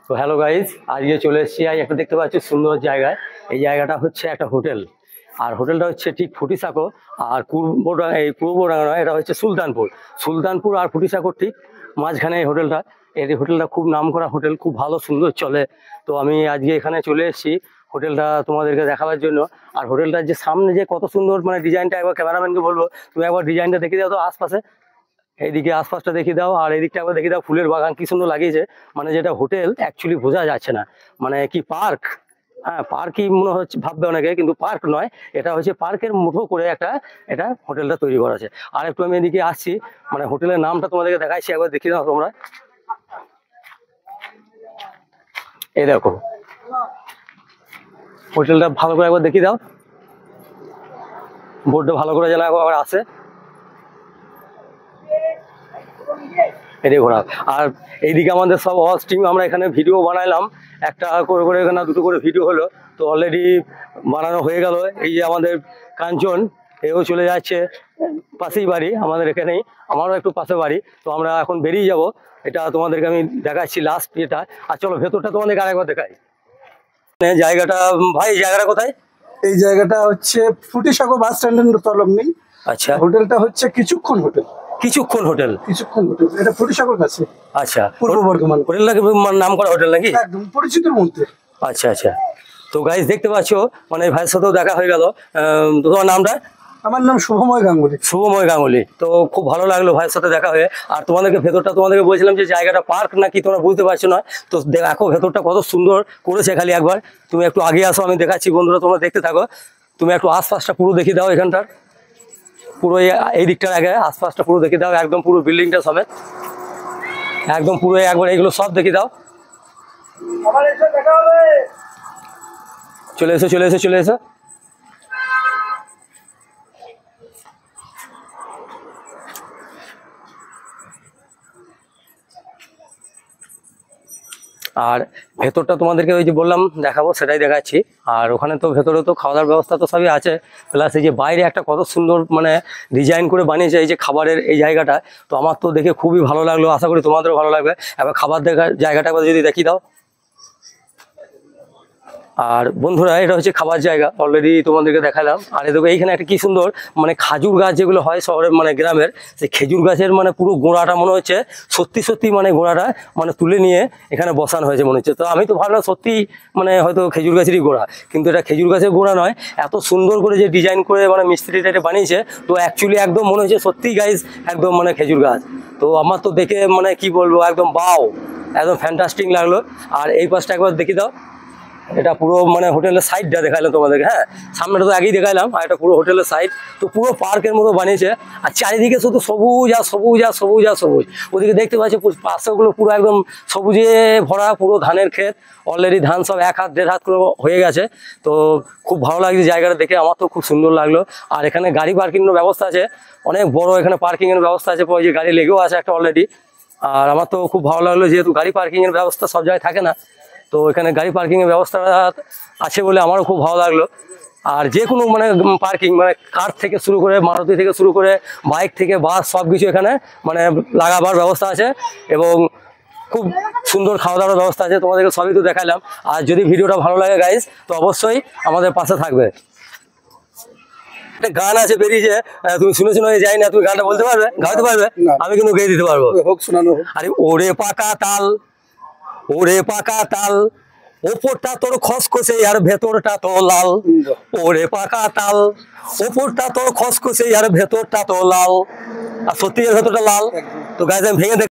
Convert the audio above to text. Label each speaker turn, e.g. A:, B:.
A: তো hello guys, আজকে চলে এসেছি। আজ একটা দেখতে পাচ্ছি সুন্দর জায়গায়। এই জায়গাটা হচ্ছে একটা হোটেল, আর হোটেলটা হচ্ছে ঠিক ফুটিসাঁকো আর পূর্বডাঙ্গা নয়, এটা হচ্ছে সুলতানপুর আর ফুটিসাঁকোর ঠিক মাঝখানে এই হোটেলটা। এই হোটেলটা খুব নামকরা হোটেল, খুব ভালো সুন্দর চলে। তো আমি আজকে এখানে চলে এসেছি হোটেলটা তোমাদেরকে দেখাবার জন্য। আর হোটেলটার যে সামনে যে কত সুন্দর মানে ডিজাইনটা, একবার ক্যামেরাম্যানকে বলবো তুমি একবার ডিজাইনটা দেখে দাও তো আশপাশে। এইদিকে আশপাশটা দেখিয়ে দাও, আর এদিকটা একবার দেখিয়ে দাও, ফুলের বাগান কি সুন্দর লাগিয়েছে। মানে যেটা হোটেল অ্যাকচুয়ালি বোঝা যাচ্ছে না, মানে কি পার্ক। হ্যাঁ, পার্কই মনে হচ্ছে, ভাববে অনেকে, কিন্তু পার্ক নয়, এটা হচ্ছে পার্কের মতো করে এটা হোটেলটা তৈরি করা আছে। আর একটু আমি এদিকে আসছি, মানে হোটেলের নামটা তোমাদেরকে দেখাচ্ছি, একবার দেখিয়ে দাও তোমরা। এই দেখো হোটেলটা ভালো করে একবার দেখিয়ে দাও, বোর্ডটা ভালো করে যেন একবার আসে। এটাই ঘোরা। আর এইদিকে আমাদের সব অল স্ট্রিম আমরা এখানে ভিডিও বানাইলাম, একটা করে করে এখানে দুটো করে ভিডিও হলো। তো অলরেডি বানানো হয়ে গেল। এই যে আমাদের কাঞ্চন, এও চলে যাচ্ছে, পাশেই বাড়ি আমাদের এখানেই, আমারও একটু পাশে বাড়ি। তো আমরা এখন বেরিয়ে যাব, এটা তোমাদেরকে আমি দেখাচ্ছি লাস্ট এটা। আর চলো ভেতরটা তোমাদেরকে আরেকবার দেখাই। জায়গাটা ভাই, জায়গাটা কোথায়?
B: এই জায়গাটা হচ্ছে ফুটিসাঁকো বাস স্ট্যান্ডের তলগ্নি।
A: আচ্ছা,
B: হোটেলটা হচ্ছে কিছুক্ষণ হোটেল। এটা ফুটিসাঁকোর কাছে।
A: আচ্ছা,
B: পূর্ব বর্ধমান।
A: হোটেলটাকে নাম করা হোটেল নাকি?
B: একদম পরিচিতির মধ্যে।
A: আচ্ছা আচ্ছা। তো গাইজ দেখতে পাচ্ছ, মানে ভাইয়ের সাথেও দেখা হয়ে গেল। তোমার নামটা?
B: আমার নাম শুভময় গাঙ্গুলি।
A: শুভময় গাঙ্গুলি। তো খুব ভালো লাগলো ভাইয়ের সাথে দেখা হয়ে। আর তোমাদেরকে ভেতরটা তোমাদেরকে বলছিলাম যে জায়গাটা পার্ক নাকি তোমরা বুঝতে পারছো না। তো দেখো ভেতরটা কত সুন্দর করেছে, খালি একবার তুমি একটু আগে আসো, আমি দেখাচ্ছি বন্ধুরা, তোমরা দেখতে থাকো। তুমি একটু আশপাশটা পুরো দেখিয়ে দাও, এখানটার পুরো এই দিকটার আগে আশপাশটা পুরো দেখিয়ে দাও, একদম পুরো বিল্ডিংটা সমেত, একদম পুরো একবার এইগুলো সব দেখিয়ে দাও। চলে এসো চলে এসো চলে এসো। আর ভেতরটা তোমাদেরকে ওই যে বললাম দেখাবো, সেটাই দেখাচ্ছি। আর ওখানে তো ভেতরে তো খাওয়া দাওয়ার ব্যবস্থা তো সবই আছে, প্লাস এই যে বাইরে একটা কত সুন্দর মানে ডিজাইন করে বানিয়েছে এই যে খাবারের এই জায়গাটা। তো আমার তো দেখে খুবই ভালো লাগলো, আশা করি তোমাদেরও ভালো লাগবে। এবার খাবার দেখার জায়গাটা একবার যদি দেখিয়ে দাও। আর বন্ধুরা, এটা হচ্ছে খাবার জায়গা, অলরেডি তোমাদেরকে দেখালাম। আর এদিকে এইখানে একটা কি সুন্দর মানে খাজুর গাছ যেগুলো হয় শহরের মানে গ্রামের, সেই খেজুর গাছের মানে পুরো গোড়াটা মনে হচ্ছে সত্যি সত্যি মানে গোড়াটা মানে তুলে নিয়ে এখানে বসানো হয়েছে মনে হচ্ছে। তো আমি তো ভাবলাম সত্যি মানে হয়তো খেজুর গাছেরই গোড়া, কিন্তু এটা খেজুর গাছের গোড়া নয়। এত সুন্দর করে যে ডিজাইন করে মানে মিস্ত্রিটা এটা বানিয়েছে, তো অ্যাকচুয়ালি একদম মনে হচ্ছে সত্যি গাইজ একদম মানে খেজুর গাছ। তো আমার তো দেখে মানে কি বলবো, একদম বাও, একদম ফ্যান্টাস্টিক লাগলো। আর এই পাশটা একবার দেখি দাও, এটা পুরো মানে হোটেলের সাইডটা দেখাইলাম তোমাদেরকে। হ্যাঁ, সামনেটা তো আগেই দেখাইলাম, আর এটা পুরো হোটেলের সাইড। তো পুরো পার্কের মতো বানিয়েছে, আর চারিদিকে শুধু সবুজ আর সবুজ আর সবুজ আর সবুজ। ওদিকে দেখতে পাচ্ছি পাশেগুলো পুরো একদম সবুজে ভরা, পুরো ধানের ক্ষেত। অলরেডি ধান সব 1 হাত 1.5 হাত করে হয়ে গেছে। তো খুব ভালো লাগছে জায়গাটা দেখে, আমার তো খুব সুন্দর লাগলো। আর এখানে গাড়ি পার্কিংয়ের ব্যবস্থা আছে, অনেক বড় এখানে পার্কিংয়ের ব্যবস্থা আছে, ওই যে গাড়ি লেগেও আছে একটা অলরেডি। আর আমার তো খুব ভালো লাগলো, যেহেতু গাড়ি পার্কিংয়ের ব্যবস্থা সব জায়গায় থাকে না, তো এখানে গাড়ি পার্কিংয়ের ব্যবস্থা আছে বলে আমারও খুব ভালো লাগলো। আর যে কোনো মানে পার্কিং, মানে কার থেকে শুরু করে মারুতি থেকে শুরু করে বাইক থেকে বাস সব কিছু এখানে মানে লাগাবার ব্যবস্থা আছে, এবং খুব সুন্দর খাওয়া দাওয়ার ব্যবস্থা আছে। তোমাদেরকে সবই তো দেখালাম। আর যদি ভিডিওটা ভালো লাগে গাইজ, তো অবশ্যই আমাদের পাশে থাকবে। একটা গান আছে বেরিয়েছে, তুমি শুনেছো না, যাই না, তুমি গানটা বলতে পারবে, গাইতে পারবে? আমি কিন্তু গেয়ে দিতে পারবো। আরে ওরে পাকা তাল, ওরে পাকা তাল, ওপরটা তোর খসখসে আর ভেতরটা তো লাল। ওরে পাকা তাল, ওপরটা তোর খসখসে আর ভেতরটা তো লাল। আর সত্যি এর ভেতরটা লাল। তো গাইজ আমি ভেঙে